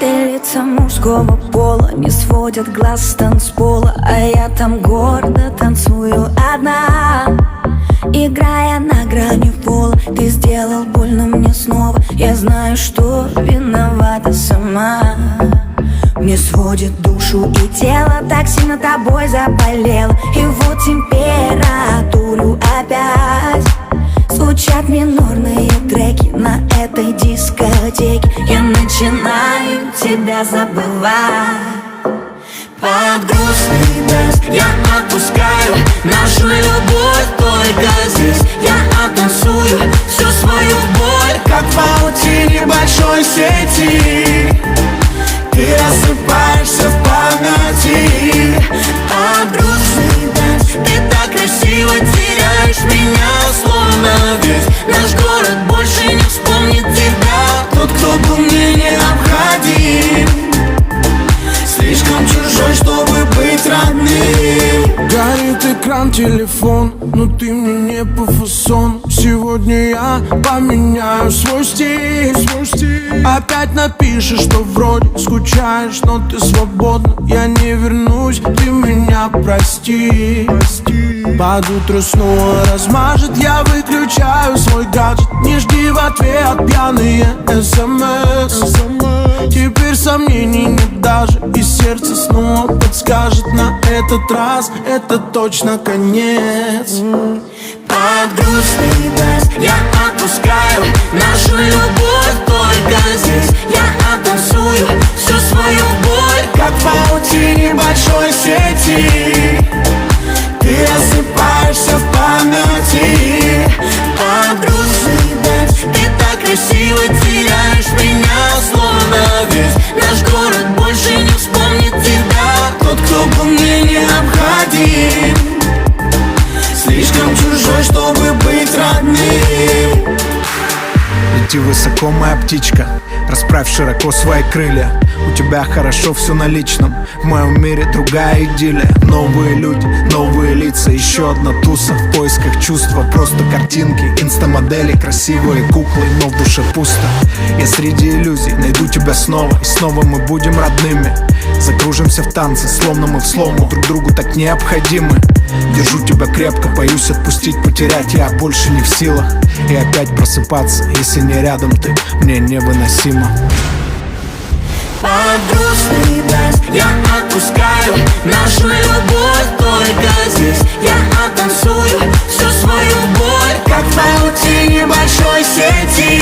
Все лица мужского пола не сводят глаз с танцпола, а я там гордо танцую одна, играя на грани пола. Ты сделал больно мне снова, я знаю, что виновата сама. Мне сводит душу и тело, так сильно тобой заболело. И вот температуру опять звучат минорные треки на этой дискотеке. Я начинаю тебя забывать. Под грустный дэнс я отпускаю нашу любовь только здесь. Я оттанцую всю свою боль, как в паутине большой сети. Ты рассыпаешься в памяти. Под грустный дэнс ты так красиво теряешь меня, словно весь наш город больше не вспомнит тебя. Тот, кто был мне необходим, слишком чужой, чтобы быть родным. Горит экран, телефон, но ты мне не по фасону. Сегодня я поменяю свой стиль. Опять напишешь, что вроде скучаешь, но ты свободна. Я не вернусь, ты меня прости. Под утро снова размажет, я выключаю свой гаджет. Не жди в ответ пьяные СМС. Теперь сомнений нет даже, и сердце снова подскажет: на этот раз это точно конец. Под грустный дэнс я отпускаю нашу любовь только здесь. Я оттанцую всю свою боль, как в паутине большой сети. Ты рассыпаешься в памяти. Под грустный дэнс ты так красиво теряешь меня, словно весь наш город больше не вспомнит тебя. Тот, кто был мне необходим, слишком чужой, чтобы быть родным. Лети высоко, моя птичка, расправь широко свои крылья. У тебя хорошо все на личном, в моем мире другая идиллия. Новые люди, новые лица, еще одна туса в поисках чувства. Просто картинки, инстамодели, красивые куклы, но в душе пусто. Я среди иллюзий найду тебя снова, и снова мы будем родными. Закружимся в танце, словно мы в слому, друг другу так необходимы. Держу тебя крепко, боюсь отпустить, потерять я больше не в силах. И опять просыпаться, если не рядом ты, мне невыносимо. Под грустный дэнс я отпускаю нашу любовь только здесь. Я оттанцую всю свою боль, как в паутине большой сети.